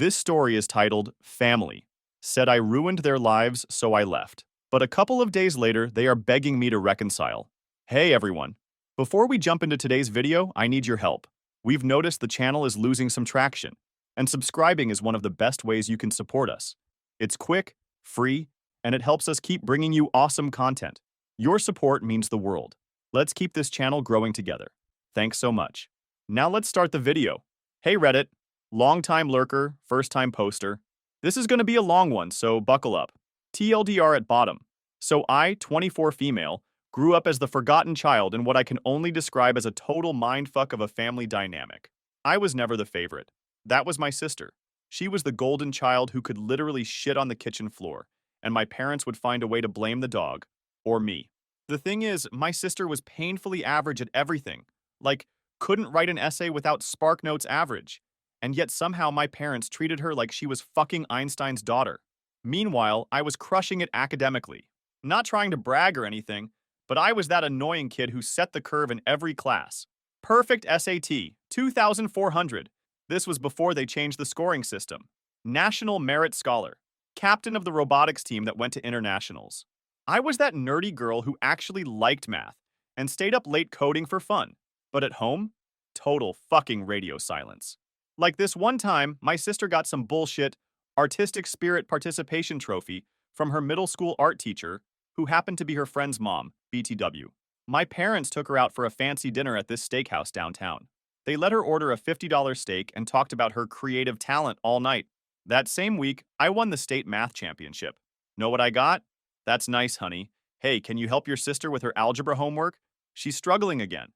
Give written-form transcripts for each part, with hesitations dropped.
This story is titled Family. Said I ruined their lives, so I left. But a couple of days later, they are begging me to reconcile. Hey everyone. Before we jump into today's video, I need your help. We've noticed the channel is losing some traction, and subscribing is one of the best ways you can support us. It's quick, free, and it helps us keep bringing you awesome content. Your support means the world. Let's keep this channel growing together. Thanks so much. Now let's start the video. Hey Reddit, long-time lurker, first-time poster. This is going to be a long one, so buckle up. TLDR at bottom. So I, 24 female, grew up as the forgotten child in what I can only describe as a total mindfuck of a family dynamic. I was never the favorite. That was my sister. She was the golden child who could literally shit on the kitchen floor, and my parents would find a way to blame the dog, or me. The thing is, my sister was painfully average at everything, like couldn't write an essay without SparkNotes average, and yet somehow my parents treated her like she was fucking Einstein's daughter. Meanwhile, I was crushing it academically. Not trying to brag or anything, but I was that annoying kid who set the curve in every class. Perfect SAT, 2,400. This was before they changed the scoring system. National Merit Scholar. Captain of the robotics team that went to internationals. I was that nerdy girl who actually liked math and stayed up late coding for fun. But at home, total fucking radio silence. Like this one time, my sister got some bullshit artistic spirit participation trophy from her middle school art teacher, who happened to be her friend's mom, BTW. My parents took her out for a fancy dinner at this steakhouse downtown. They let her order a $50 steak and talked about her creative talent all night. That same week, I won the state math championship. Know what I got? That's nice, honey. Hey, can you help your sister with her algebra homework? She's struggling again.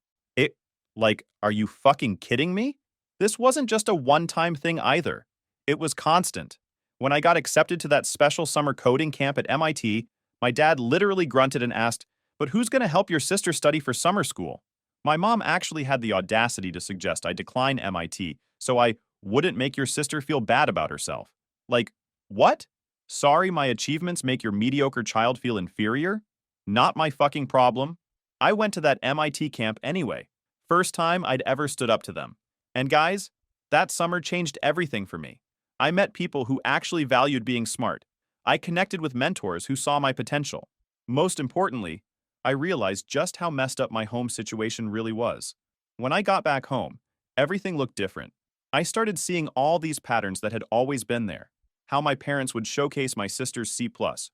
Are you fucking kidding me? This wasn't just a one-time thing either. It was constant. When I got accepted to that special summer coding camp at MIT, my dad literally grunted and asked, "But who's going to help your sister study for summer school?" My mom actually had the audacity to suggest I decline MIT so I wouldn't make your sister feel bad about herself. Like, what? Sorry my achievements make your mediocre child feel inferior? Not my fucking problem. I went to that MIT camp anyway. First time I'd ever stood up to them. And guys, that summer changed everything for me. I met people who actually valued being smart. I connected with mentors who saw my potential. Most importantly, I realized just how messed up my home situation really was. When I got back home, everything looked different. I started seeing all these patterns that had always been there. How my parents would showcase my sister's C+,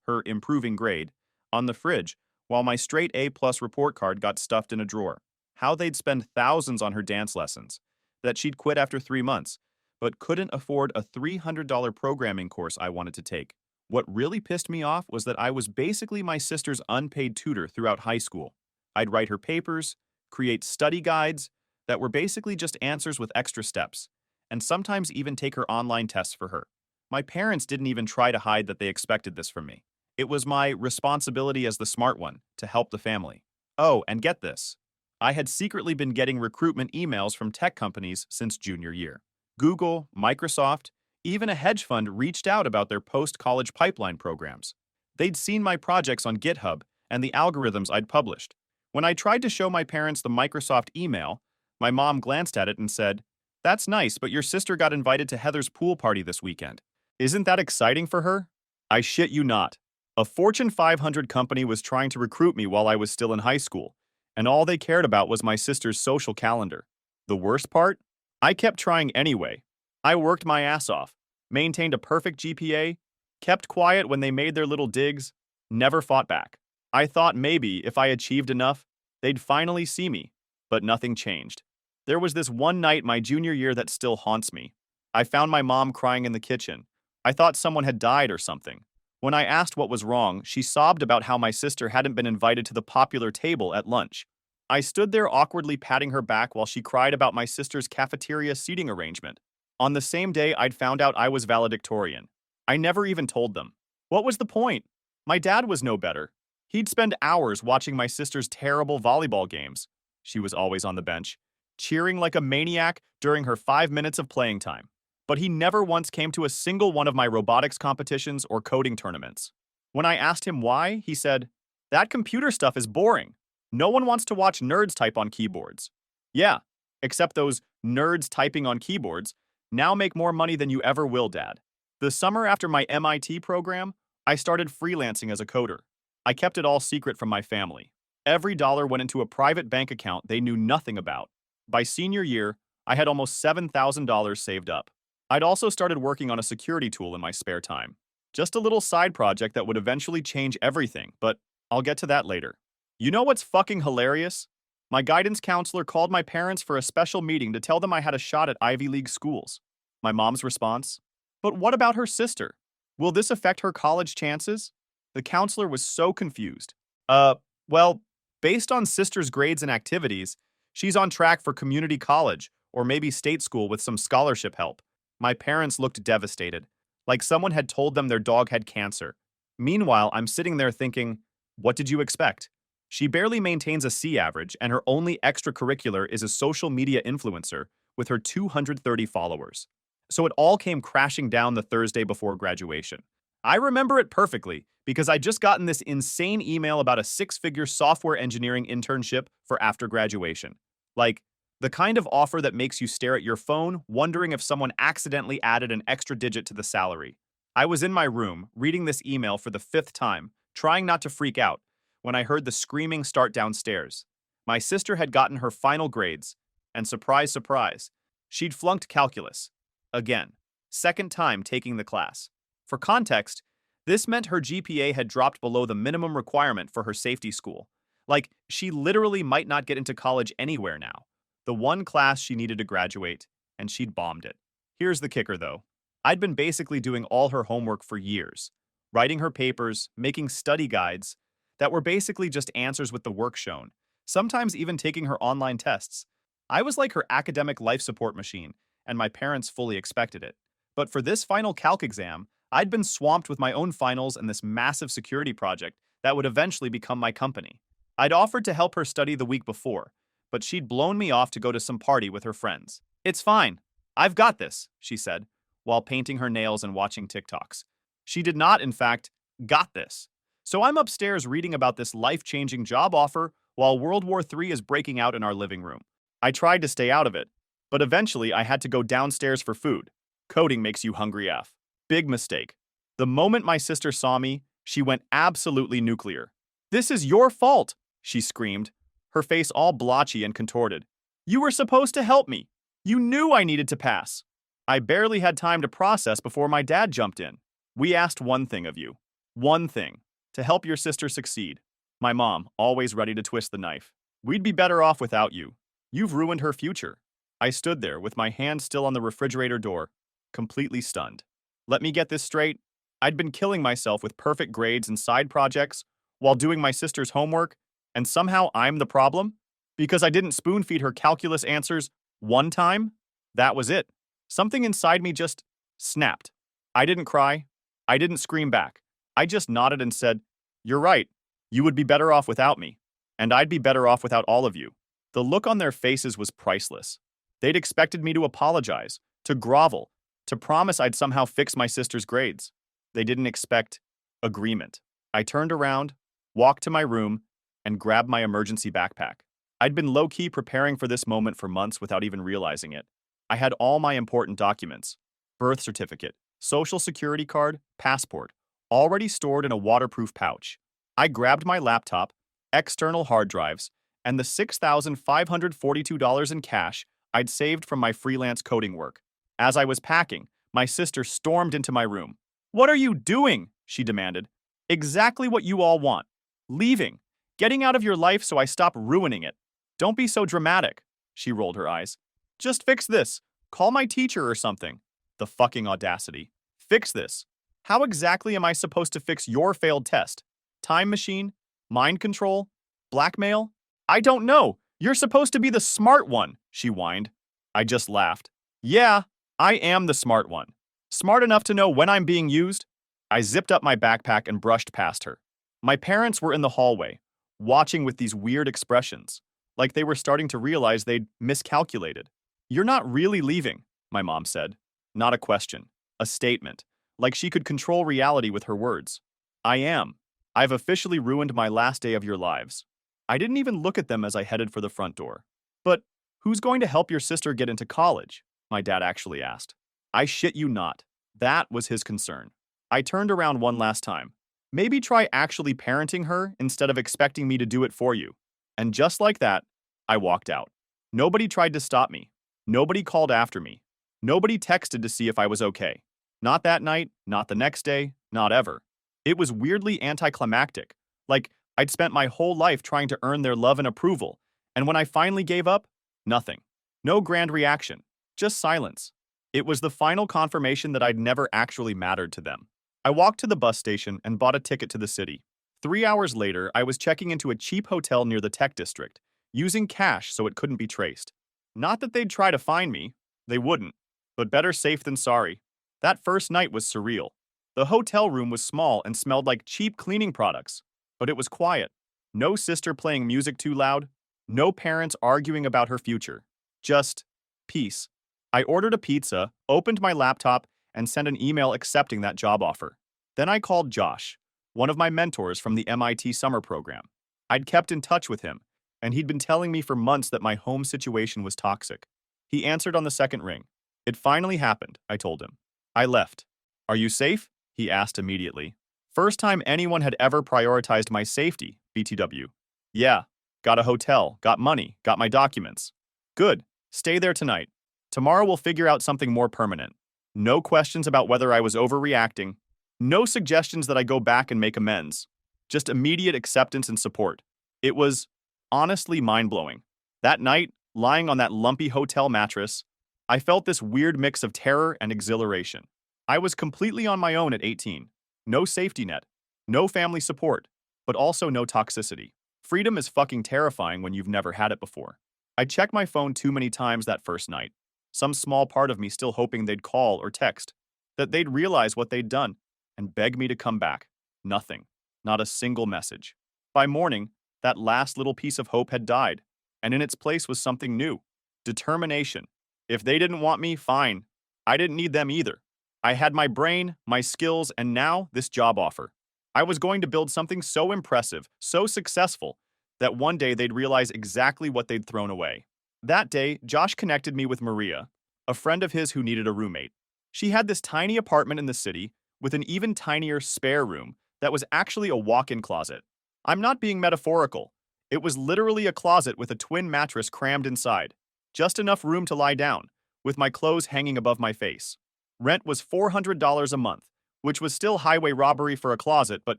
her improving grade, on the fridge, while my straight A+ report card got stuffed in a drawer. How they'd spend thousands on her dance lessons, that she'd quit after 3 months, but couldn't afford a $300 programming course I wanted to take. What really pissed me off was that I was basically my sister's unpaid tutor throughout high school. I'd write her papers, create study guides that were basically just answers with extra steps, and sometimes even take her online tests for her. My parents didn't even try to hide that they expected this from me. It was my responsibility as the smart one to help the family. Oh, and get this. I had secretly been getting recruitment emails from tech companies since junior year. Google, Microsoft, even a hedge fund reached out about their post-college pipeline programs. They'd seen my projects on GitHub and the algorithms I'd published. When I tried to show my parents the Microsoft email, my mom glanced at it and said, "That's nice, but your sister got invited to Heather's pool party this weekend. Isn't that exciting for her?" I shit you not. A Fortune 500 company was trying to recruit me while I was still in high school, and all they cared about was my sister's social calendar. The worst part? I kept trying anyway. I worked my ass off, maintained a perfect GPA, kept quiet when they made their little digs, never fought back. I thought maybe if I achieved enough, they'd finally see me, but nothing changed. There was this one night my junior year that still haunts me. I found my mom crying in the kitchen. I thought someone had died or something. When I asked what was wrong, she sobbed about how my sister hadn't been invited to the popular table at lunch. I stood there awkwardly patting her back while she cried about my sister's cafeteria seating arrangement. On the same day, I'd found out I was valedictorian. I never even told them. What was the point? My dad was no better. He'd spend hours watching my sister's terrible volleyball games. She was always on the bench, cheering like a maniac during her 5 minutes of playing time. But he never once came to a single one of my robotics competitions or coding tournaments. When I asked him why, he said, "That computer stuff is boring. No one wants to watch nerds type on keyboards." Yeah, except those nerds typing on keyboards Now make more money than you ever will, Dad. The summer after my MIT program, I started freelancing as a coder. I kept it all secret from my family. Every dollar went into a private bank account they knew nothing about. By senior year, I had almost $7,000 saved up. I'd also started working on a security tool in my spare time. Just a little side project that would eventually change everything, but I'll get to that later. You know what's fucking hilarious? My guidance counselor called my parents for a special meeting to tell them I had a shot at Ivy League schools. My mom's response? But what about her sister? Will this affect her college chances? The counselor was so confused. Well, based on sister's grades and activities, she's on track for community college or maybe state school with some scholarship help. My parents looked devastated, like someone had told them their dog had cancer. Meanwhile, I'm sitting there thinking, what did you expect? She barely maintains a C average, and her only extracurricular is a social media influencer with her 230 followers. So it all came crashing down the Thursday before graduation. I remember it perfectly because I'd just gotten this insane email about a six-figure software engineering internship for after graduation. Like, the kind of offer that makes you stare at your phone, wondering if someone accidentally added an extra digit to the salary. I was in my room, reading this email for the fifth time, trying not to freak out, when I heard the screaming start downstairs. My sister had gotten her final grades, and surprise, surprise, she'd flunked calculus. Again. Second time taking the class. For context, this meant her GPA had dropped below the minimum requirement for her safety school. Like, she literally might not get into college anywhere now. The one class she needed to graduate, and she'd bombed it. Here's the kicker, though. I'd been basically doing all her homework for years, writing her papers, making study guides that were basically just answers with the work shown, sometimes even taking her online tests. I was like her academic life support machine, and my parents fully expected it. But for this final calc exam, I'd been swamped with my own finals and this massive security project that would eventually become my company. I'd offered to help her study the week before, but she'd blown me off to go to some party with her friends. It's fine. I've got this, she said, while painting her nails and watching TikToks. She did not, in fact, got this. So I'm upstairs reading about this life-changing job offer while World War III is breaking out in our living room. I tried to stay out of it, but eventually I had to go downstairs for food. Coding makes you hungry AF. Big mistake. The moment my sister saw me, she went absolutely nuclear. "This is your fault," she screamed, her face all blotchy and contorted. "You were supposed to help me. You knew I needed to pass." I barely had time to process before my dad jumped in. "We asked one thing of you. One thing. To help your sister succeed." My mom, always ready to twist the knife. "We'd be better off without you. You've ruined her future." I stood there with my hand still on the refrigerator door, completely stunned. Let me get this straight. I'd been killing myself with perfect grades and side projects while doing my sister's homework, and somehow I'm the problem? Because I didn't spoon-feed her calculus answers one time? That was it. Something inside me just snapped. I didn't cry. I didn't scream back. I just nodded and said, "You're right. You would be better off without me. And I'd be better off without all of you." The look on their faces was priceless. They'd expected me to apologize, to grovel, to promise I'd somehow fix my sister's grades. They didn't expect agreement. I turned around, walked to my room, and grabbed my emergency backpack. I'd been low-key preparing for this moment for months without even realizing it. I had all my important documents, birth certificate, social security card, passport, already stored in a waterproof pouch. I grabbed my laptop, external hard drives, and the $6,542 in cash I'd saved from my freelance coding work. As I was packing, my sister stormed into my room. "What are you doing?" she demanded. "Exactly what you all want. Leaving. Getting out of your life so I stop ruining it. Don't be so dramatic." She rolled her eyes. "Just fix this. Call my teacher or something." The fucking audacity. Fix this. How exactly am I supposed to fix your failed test? Time machine? Mind control? Blackmail? "I don't know. You're supposed to be the smart one," she whined. I just laughed. "Yeah, I am the smart one. Smart enough to know when I'm being used." I zipped up my backpack and brushed past her. My parents were in the hallway, watching with these weird expressions, like they were starting to realize they'd miscalculated. "You're not really leaving," my mom said. Not a question, a statement, like she could control reality with her words. "I am. I've officially ruined my last day of your lives." I didn't even look at them as I headed for the front door. "But who's going to help your sister get into college?" my dad actually asked. I shit you not. That was his concern. I turned around one last time. Maybe try actually parenting her instead of expecting me to do it for you. And just like that, I walked out. Nobody tried to stop me. Nobody called after me. Nobody texted to see if I was okay. Not that night, not the next day, not ever. It was weirdly anticlimactic. Like, I'd spent my whole life trying to earn their love and approval, and when I finally gave up, nothing. No grand reaction. Just silence. It was the final confirmation that I'd never actually mattered to them. I walked to the bus station and bought a ticket to the city. 3 hours later, I was checking into a cheap hotel near the tech district, using cash so it couldn't be traced. Not that they'd try to find me. They wouldn't. But better safe than sorry. That first night was surreal. The hotel room was small and smelled like cheap cleaning products. But it was quiet. No sister playing music too loud. No parents arguing about her future. Just peace. I ordered a pizza, opened my laptop, and sent an email accepting that job offer. Then I called Josh, one of my mentors from the MIT summer program. I'd kept in touch with him, and he'd been telling me for months that my home situation was toxic. He answered on the second ring. It finally happened, I told him. I left. Are you safe? He asked immediately. First time anyone had ever prioritized my safety, BTW. Yeah. Got a hotel, got money, got my documents. Good. Stay there tonight. Tomorrow we'll figure out something more permanent. No questions about whether I was overreacting. No suggestions that I go back and make amends. Just immediate acceptance and support. It was honestly mind-blowing. That night, lying on that lumpy hotel mattress, I felt this weird mix of terror and exhilaration. I was completely on my own at 18. No safety net. No family support. But also no toxicity. Freedom is fucking terrifying when you've never had it before. I checked my phone too many times that first night. Some small part of me still hoping they'd call or text, that they'd realize what they'd done, and beg me to come back. Nothing. Not a single message. By morning, that last little piece of hope had died, and in its place was something new. Determination. If they didn't want me, fine. I didn't need them either. I had my brain, my skills, and now this job offer. I was going to build something so impressive, so successful, that one day they'd realize exactly what they'd thrown away. That day, Josh connected me with Maria, a friend of his who needed a roommate. She had this tiny apartment in the city with an even tinier spare room that was actually a walk-in closet. I'm not being metaphorical. It was literally a closet with a twin mattress crammed inside. Just enough room to lie down, with my clothes hanging above my face. Rent was $400 a month, which was still highway robbery for a closet, but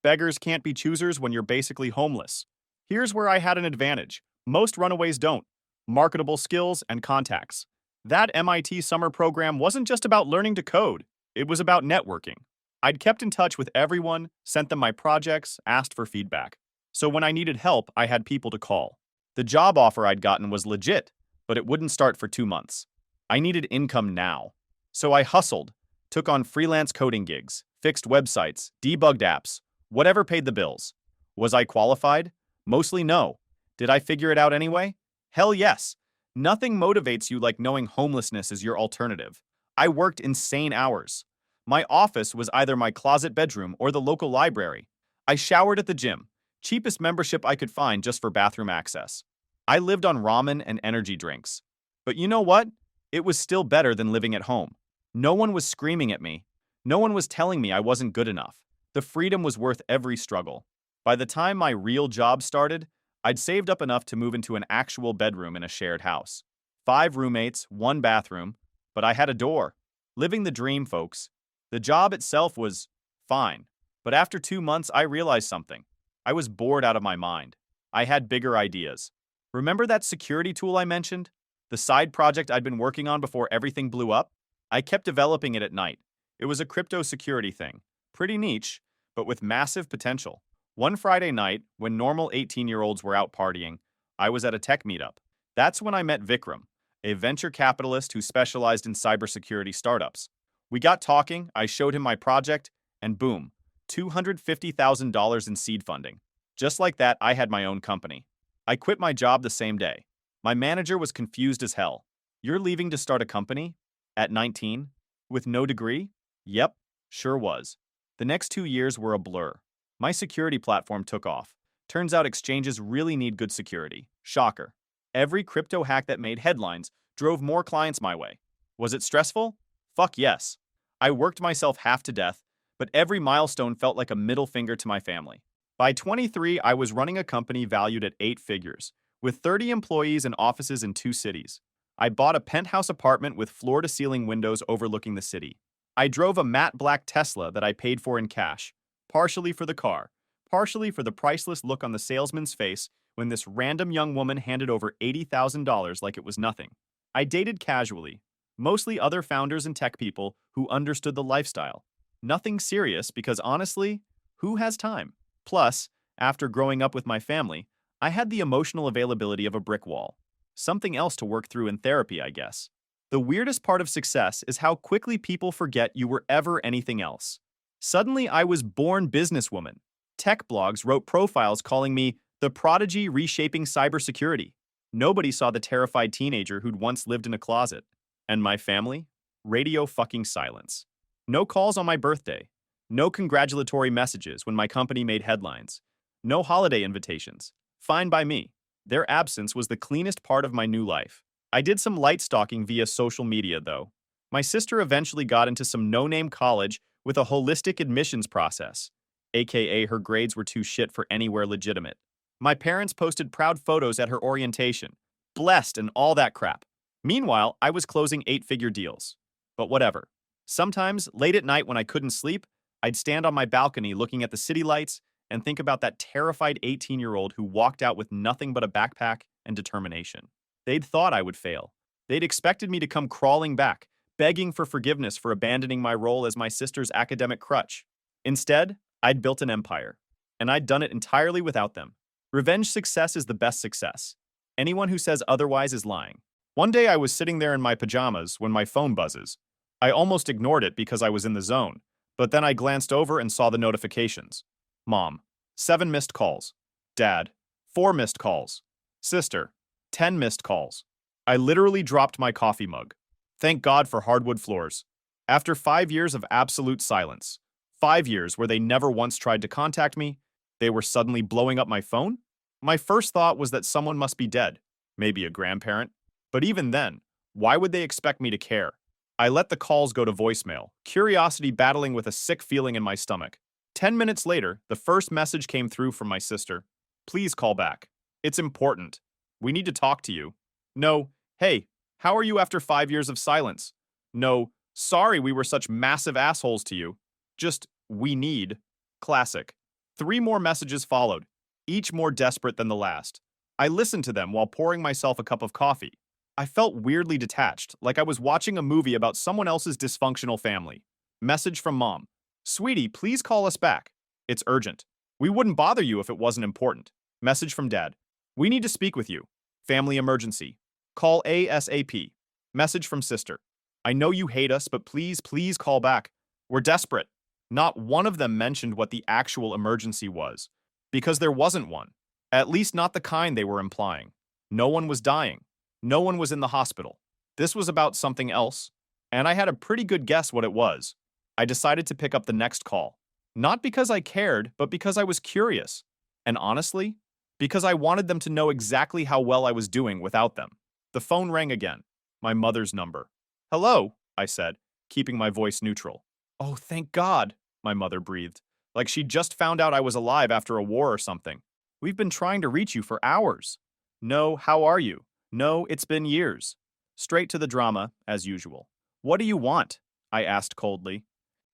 beggars can't be choosers when you're basically homeless. Here's where I had an advantage. Most runaways don't. Marketable skills and contacts. That MIT summer program wasn't just about learning to code. It was about networking. I'd kept in touch with everyone, sent them my projects, asked for feedback. So when I needed help, I had people to call. The job offer I'd gotten was legit, but it wouldn't start for 2 months. I needed income now. So I hustled, took on freelance coding gigs, fixed websites, debugged apps, whatever paid the bills. Was I qualified? Mostly no. Did I figure it out anyway? Hell yes. Nothing motivates you like knowing homelessness is your alternative. I worked insane hours. My office was either my closet bedroom or the local library. I showered at the gym, cheapest membership I could find just for bathroom access. I lived on ramen and energy drinks. But you know what? It was still better than living at home. No one was screaming at me. No one was telling me I wasn't good enough. The freedom was worth every struggle. By the time my real job started, I'd saved up enough to move into an actual bedroom in a shared house. 5 roommates, 1 bathroom, but I had a door. Living the dream, folks. The job itself was fine, but after 2 months I realized something. I was bored out of my mind. I had bigger ideas. Remember that security tool I mentioned? The side project I'd been working on before everything blew up? I kept developing it at night. It was a crypto security thing. Pretty niche, but with massive potential. One Friday night, when normal 18-year-olds were out partying, I was at a tech meetup. That's when I met Vikram, a venture capitalist who specialized in cybersecurity startups. We got talking, I showed him my project, and boom, $250,000 in seed funding. Just like that, I had my own company. I quit my job the same day. My manager was confused as hell. You're leaving to start a company? At 19? With no degree? Yep, sure was. The next 2 years were a blur. My security platform took off. Turns out exchanges really need good security. Shocker. Every crypto hack that made headlines drove more clients my way. Was it stressful? Fuck yes. I worked myself half to death, but every milestone felt like a middle finger to my family. By 23, I was running a company valued at 8 figures, with 30 employees and offices in 2 cities. I bought a penthouse apartment with floor-to-ceiling windows overlooking the city. I drove a matte black Tesla that I paid for in cash, partially for the car, partially for the priceless look on the salesman's face when this random young woman handed over $80,000 like it was nothing. I dated casually, mostly other founders and tech people who understood the lifestyle. Nothing serious because honestly, who has time? Plus, after growing up with my family, I had the emotional availability of a brick wall. Something else to work through in therapy, I guess. The weirdest part of success is how quickly people forget you were ever anything else. Suddenly, I was born businesswoman. Tech blogs wrote profiles calling me the prodigy reshaping cybersecurity. Nobody saw the terrified teenager who'd once lived in a closet. And my family? Radio fucking silence. No calls on my birthday. No congratulatory messages when my company made headlines. No holiday invitations. Fine by me. Their absence was the cleanest part of my new life. I did some light stalking via social media, though. My sister eventually got into some no-name college with a holistic admissions process, aka her grades were too shit for anywhere legitimate. My parents posted proud photos at her orientation, blessed and all that crap. Meanwhile, I was closing 8-figure deals. But whatever. Sometimes, late at night when I couldn't sleep, I'd stand on my balcony looking at the city lights and think about that terrified 18-year-old who walked out with nothing but a backpack and determination. They'd thought I would fail. They'd expected me to come crawling back, begging for forgiveness for abandoning my role as my sister's academic crutch. Instead, I'd built an empire, and I'd done it entirely without them. Revenge success is the best success. Anyone who says otherwise is lying. One day I was sitting there in my pajamas when my phone buzzes. I almost ignored it because I was in the zone, but then I glanced over and saw the notifications. Mom, 7 missed calls. Dad, 4 missed calls. Sister, 10 missed calls. I literally dropped my coffee mug. Thank God for hardwood floors. After 5 years of absolute silence, 5 years where they never once tried to contact me, they were suddenly blowing up my phone? My first thought was that someone must be dead, maybe a grandparent. But even then, why would they expect me to care? I let the calls go to voicemail, curiosity battling with a sick feeling in my stomach. 10 minutes later, the first message came through from my sister. Please call back. It's important. We need to talk to you. No, hey, how are you after 5 years of silence? No, sorry we were such massive assholes to you. Just, we need. Classic. 3 more messages followed, each more desperate than the last. I listened to them while pouring myself a cup of coffee. I felt weirdly detached, like I was watching a movie about someone else's dysfunctional family. Message from Mom. Sweetie, please call us back. It's urgent. We wouldn't bother you if it wasn't important. Message from Dad. We need to speak with you. Family emergency. Call ASAP. Message from Sister. I know you hate us, but please, please call back. We're desperate. Not one of them mentioned what the actual emergency was, because there wasn't one. At least not the kind they were implying. No one was dying. No one was in the hospital. This was about something else, and I had a pretty good guess what it was. I decided to pick up the next call. Not because I cared, but because I was curious. And honestly, because I wanted them to know exactly how well I was doing without them. The phone rang again. My mother's number. Hello, I said, keeping my voice neutral. Oh, thank God, my mother breathed, like she'd just found out I was alive after a war or something. We've been trying to reach you for hours. No, how are you? No, it's been years. Straight to the drama, as usual. What do you want? I asked coldly.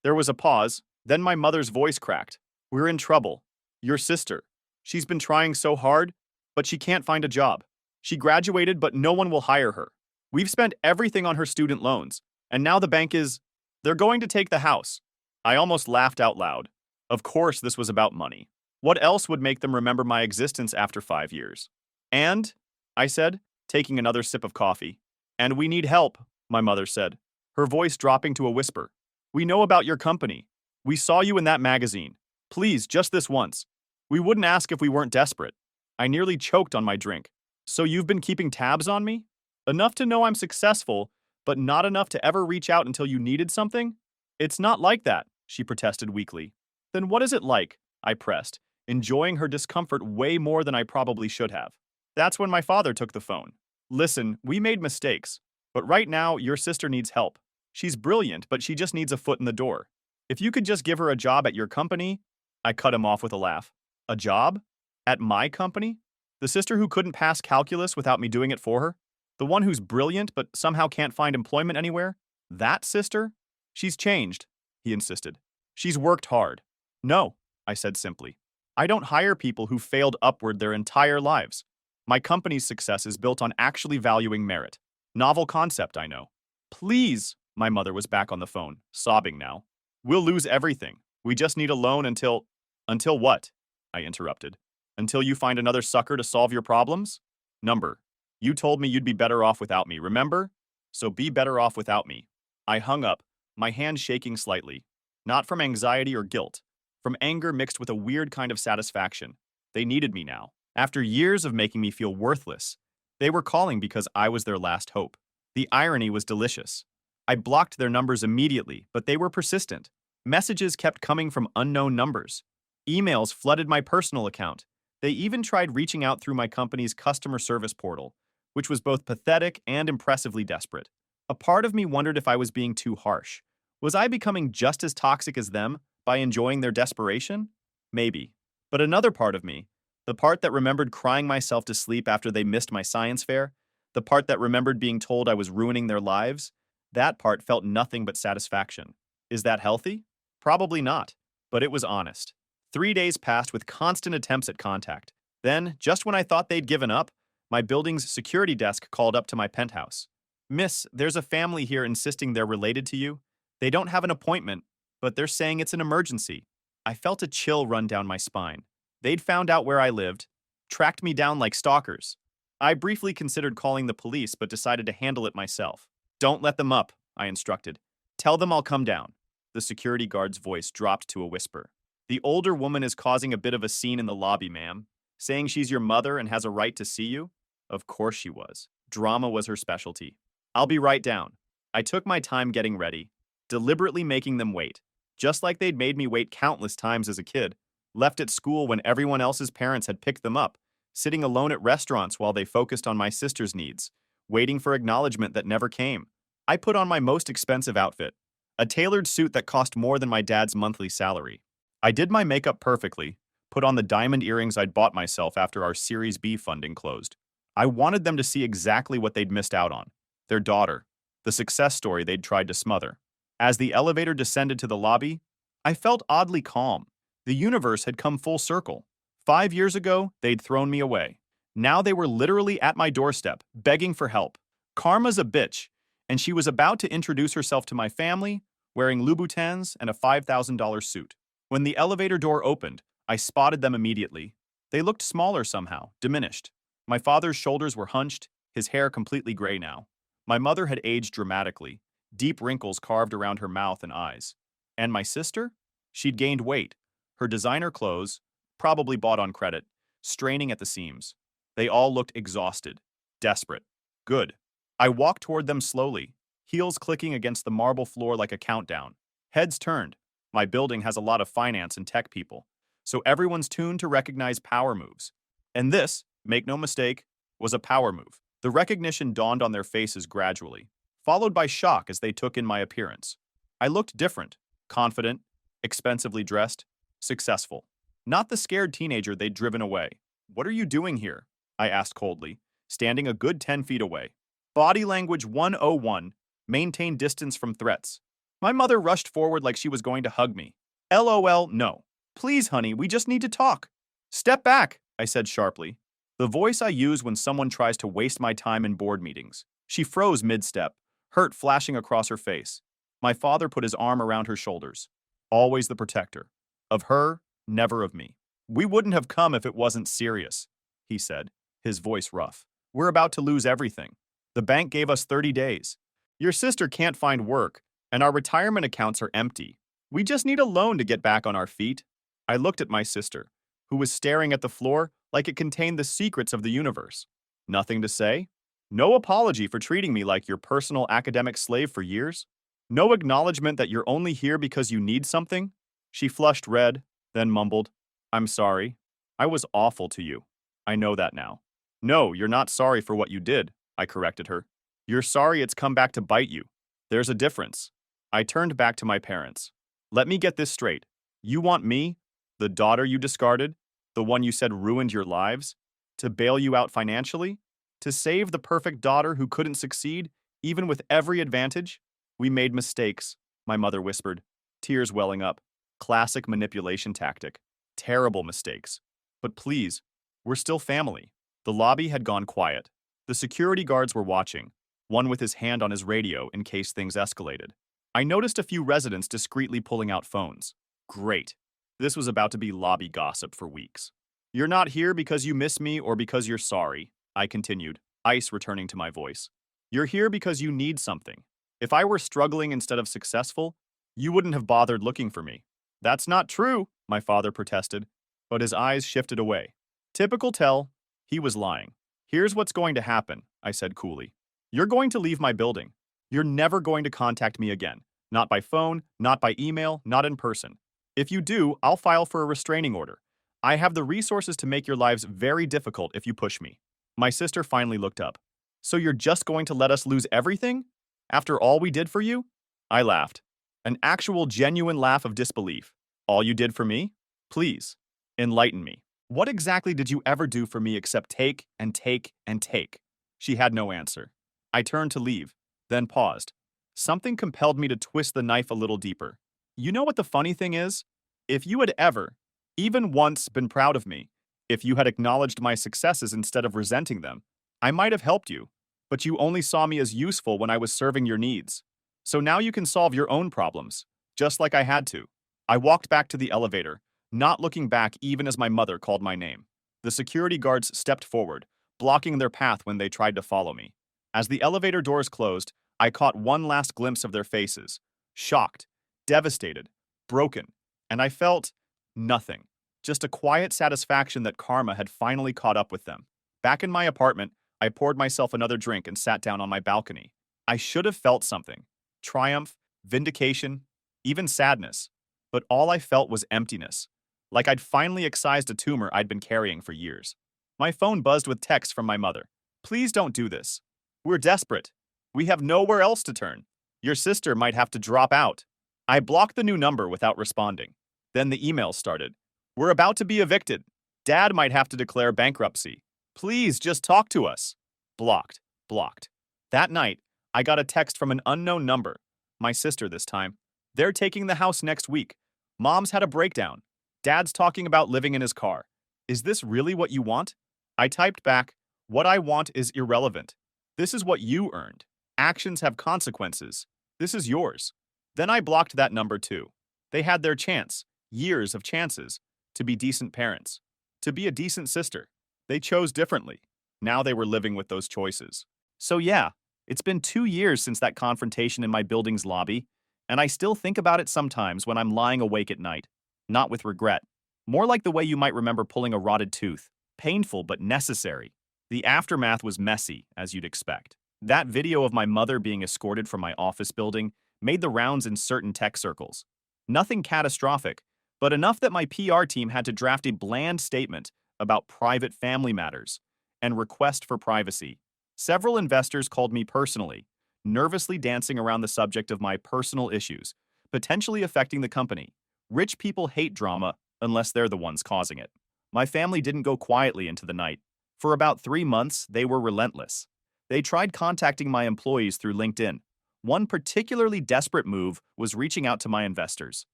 There was a pause, then my mother's voice cracked. We're in trouble. Your sister. She's been trying so hard, but she can't find a job. She graduated, but no one will hire her. We've spent everything on her student loans, and now the bank is... They're going to take the house. I almost laughed out loud. Of course this was about money. What else would make them remember my existence after 5 years? And, I said, taking another sip of coffee. And we need help, my mother said, her voice dropping to a whisper. We know about your company. We saw you in that magazine. Please, just this once. We wouldn't ask if we weren't desperate. I nearly choked on my drink. So you've been keeping tabs on me? Enough to know I'm successful, but not enough to ever reach out until you needed something? It's not like that, she protested weakly. Then what is it like? I pressed, enjoying her discomfort way more than I probably should have. That's when my father took the phone. Listen, we made mistakes, but right now your sister needs help. She's brilliant, but she just needs a foot in the door. If you could just give her a job at your company, I cut him off with a laugh. A job? At my company? The sister who couldn't pass calculus without me doing it for her? The one who's brilliant but somehow can't find employment anywhere? That sister? She's changed, he insisted. She's worked hard. No, I said simply. I don't hire people who failed upward their entire lives. My company's success is built on actually valuing merit. Novel concept, I know. Please, my mother was back on the phone, sobbing now. We'll lose everything. We just need a loan until… Until what? I interrupted. Until you find another sucker to solve your problems? Number. You told me you'd be better off without me, remember? So be better off without me. I hung up, my hand shaking slightly. Not from anxiety or guilt. From anger mixed with a weird kind of satisfaction. They needed me now. After years of making me feel worthless, they were calling because I was their last hope. The irony was delicious. I blocked their numbers immediately, but they were persistent. Messages kept coming from unknown numbers. Emails flooded my personal account. They even tried reaching out through my company's customer service portal, which was both pathetic and impressively desperate. A part of me wondered if I was being too harsh. Was I becoming just as toxic as them by enjoying their desperation? Maybe. But another part of me, the part that remembered crying myself to sleep after they missed my science fair, the part that remembered being told I was ruining their lives, that part felt nothing but satisfaction. Is that healthy? Probably not, but it was honest. 3 days passed with constant attempts at contact. Then, just when I thought they'd given up, my building's security desk called up to my penthouse. Miss, there's a family here insisting they're related to you. They don't have an appointment, but they're saying it's an emergency. I felt a chill run down my spine. They'd found out where I lived, tracked me down like stalkers. I briefly considered calling the police, but decided to handle it myself. Don't let them up, I instructed. Tell them I'll come down. The security guard's voice dropped to a whisper. The older woman is causing a bit of a scene in the lobby, ma'am. Saying she's your mother and has a right to see you? Of course she was. Drama was her specialty. I'll be right down. I took my time getting ready, deliberately making them wait, just like they'd made me wait countless times as a kid. Left at school when everyone else's parents had picked them up, sitting alone at restaurants while they focused on my sister's needs, waiting for acknowledgement that never came. I put on my most expensive outfit, a tailored suit that cost more than my dad's monthly salary. I did my makeup perfectly, put on the diamond earrings I'd bought myself after our Series B funding closed. I wanted them to see exactly what they'd missed out on. Their daughter, the success story they'd tried to smother. As the elevator descended to the lobby, I felt oddly calm. The universe had come full circle. 5 years ago, they'd thrown me away. Now they were literally at my doorstep, begging for help. Karma's a bitch, and she was about to introduce herself to my family, wearing Louboutins and a $5,000 suit. When the elevator door opened, I spotted them immediately. They looked smaller somehow, diminished. My father's shoulders were hunched, his hair completely gray now. My mother had aged dramatically, deep wrinkles carved around her mouth and eyes. And my sister? She'd gained weight. Her designer clothes, probably bought on credit, straining at the seams. They all looked exhausted, desperate. Good. I walked toward them slowly, heels clicking against the marble floor like a countdown. Heads turned. My building has a lot of finance and tech people, so everyone's tuned to recognize power moves. And this, make no mistake, was a power move. The recognition dawned on their faces gradually, followed by shock as they took in my appearance. I looked different, confident, expensively dressed, successful. Not the scared teenager they'd driven away. What are you doing here? I asked coldly, standing a good 10 feet away. Body language 101, maintain distance from threats. My mother rushed forward like she was going to hug me. LOL, no. Please, honey, we just need to talk. Step back, I said sharply. The voice I use when someone tries to waste my time in board meetings. She froze mid-step, hurt flashing across her face. My father put his arm around her shoulders. Always the protector. Of her, never of me. We wouldn't have come if it wasn't serious, he said, his voice rough. We're about to lose everything. The bank gave us 30 days. Your sister can't find work, and our retirement accounts are empty. We just need a loan to get back on our feet. I looked at my sister, who was staring at the floor like it contained the secrets of the universe. Nothing to say? No apology for treating me like your personal academic slave for years? No acknowledgement that you're only here because you need something? She flushed red, then mumbled, I'm sorry. I was awful to you. I know that now. No, you're not sorry for what you did, I corrected her. You're sorry it's come back to bite you. There's a difference. I turned back to my parents. Let me get this straight. You want me, the daughter you discarded, the one you said ruined your lives, to bail you out financially? To save the perfect daughter who couldn't succeed, even with every advantage? We made mistakes, my mother whispered, tears welling up. Classic manipulation tactic. Terrible mistakes. But please, we're still family. The lobby had gone quiet. The security guards were watching, one with his hand on his radio in case things escalated. I noticed a few residents discreetly pulling out phones. Great. This was about to be lobby gossip for weeks. You're not here because you miss me or because you're sorry, I continued, ice returning to my voice. You're here because you need something. If I were struggling instead of successful, you wouldn't have bothered looking for me. That's not true, my father protested, but his eyes shifted away. Typical tell, he was lying. Here's what's going to happen, I said coolly. You're going to leave my building. You're never going to contact me again. Not by phone, not by email, not in person. If you do, I'll file for a restraining order. I have the resources to make your lives very difficult if you push me. My sister finally looked up. So you're just going to let us lose everything? After all we did for you? I laughed. An actual genuine laugh of disbelief. All you did for me? Please, enlighten me. What exactly did you ever do for me except take and take and take? She had no answer. I turned to leave, then paused. Something compelled me to twist the knife a little deeper. You know what the funny thing is? If you had ever, even once, been proud of me, if you had acknowledged my successes instead of resenting them, I might have helped you, but you only saw me as useful when I was serving your needs. So now you can solve your own problems, just like I had to. I walked back to the elevator, not looking back even as my mother called my name. The security guards stepped forward, blocking their path when they tried to follow me. As the elevator doors closed, I caught one last glimpse of their faces. Shocked, devastated, broken, and I felt nothing. Just a quiet satisfaction that karma had finally caught up with them. Back in my apartment, I poured myself another drink and sat down on my balcony. I should have felt something. Triumph, vindication, even sadness. But all I felt was emptiness. Like I'd finally excised a tumor I'd been carrying for years. My phone buzzed with texts from my mother. Please don't do this. We're desperate. We have nowhere else to turn. Your sister might have to drop out. I blocked the new number without responding. Then the email started. We're about to be evicted. Dad might have to declare bankruptcy. Please just talk to us. Blocked. Blocked. That night, I got a text from an unknown number. My sister this time. They're taking the house next week. Mom's had a breakdown. Dad's talking about living in his car. Is this really what you want? I typed back, what I want is irrelevant. This is what you earned. Actions have consequences. This is yours. Then I blocked that number too. They had their chance, years of chances, to be decent parents, to be a decent sister. They chose differently. Now they were living with those choices. So yeah, it's been 2 years since that confrontation in my building's lobby, and I still think about it sometimes when I'm lying awake at night. Not with regret. More like the way you might remember pulling a rotted tooth. Painful but necessary. The aftermath was messy, as you'd expect. That video of my mother being escorted from my office building made the rounds in certain tech circles. Nothing catastrophic, but enough that my PR team had to draft a bland statement about private family matters and request for privacy. Several investors called me personally, nervously dancing around the subject of my personal issues, potentially affecting the company. Rich people hate drama unless they're the ones causing it. My family didn't go quietly into the night. For about 3 months, they were relentless. They tried contacting my employees through LinkedIn. One particularly desperate move was reaching out to my investors.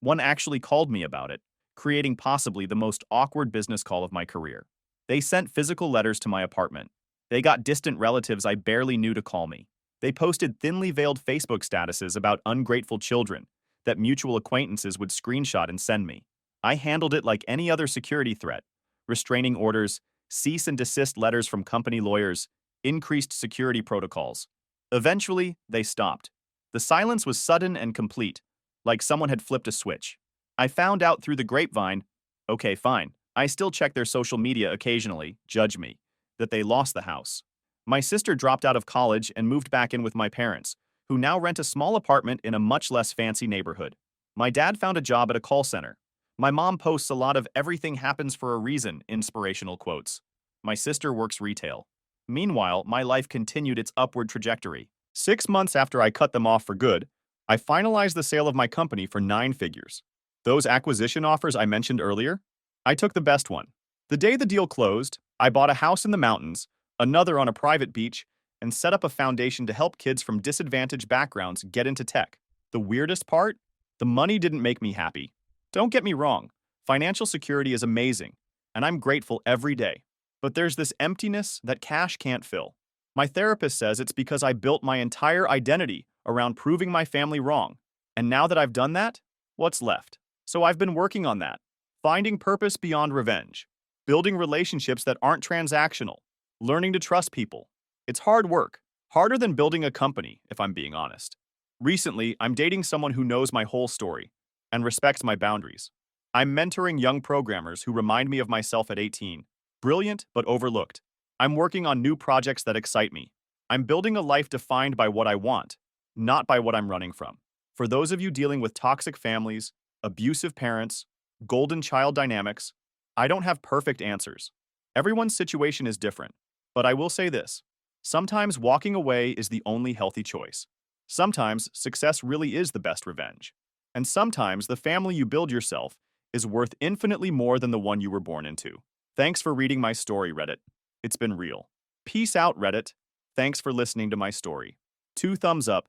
One actually called me about it, creating possibly the most awkward business call of my career. They sent physical letters to my apartment. They got distant relatives I barely knew to call me. They posted thinly veiled Facebook statuses about ungrateful children that mutual acquaintances would screenshot and send me. I handled it like any other security threat. Restraining orders, cease and desist letters from company lawyers, increased security protocols. Eventually, they stopped. The silence was sudden and complete, like someone had flipped a switch. I found out through the grapevine, okay, fine, I still check their social media occasionally, judge me, that they lost the house. My sister dropped out of college and moved back in with my parents, who now rent a small apartment in a much less fancy neighborhood. My dad found a job at a call center. My mom posts a lot of everything happens for a reason inspirational quotes. My sister works retail. Meanwhile, my life continued its upward trajectory. 6 months after I cut them off for good, I finalized the sale of my company for 9 figures. Those acquisition offers I mentioned earlier, I took the best one. The day the deal closed, I bought a house in the mountains, another on a private beach, and set up a foundation to help kids from disadvantaged backgrounds get into tech. The weirdest part? The money didn't make me happy. Don't get me wrong, financial security is amazing, and I'm grateful every day. But there's this emptiness that cash can't fill. My therapist says it's because I built my entire identity around proving my family wrong. And now that I've done that, what's left? So I've been working on that. Finding purpose beyond revenge. Building relationships that aren't transactional. Learning to trust people. It's hard work. Harder than building a company, if I'm being honest. Recently, I'm dating someone who knows my whole story and respects my boundaries. I'm mentoring young programmers who remind me of myself at 18. Brilliant, but overlooked. I'm working on new projects that excite me. I'm building a life defined by what I want, not by what I'm running from. For those of you dealing with toxic families, abusive parents, golden child dynamics, I don't have perfect answers. Everyone's situation is different. But I will say this. Sometimes walking away is the only healthy choice. Sometimes success really is the best revenge. And sometimes the family you build yourself is worth infinitely more than the one you were born into. Thanks for reading my story, Reddit. It's been real. Peace out, Reddit. Thanks for listening to my story. 2 thumbs up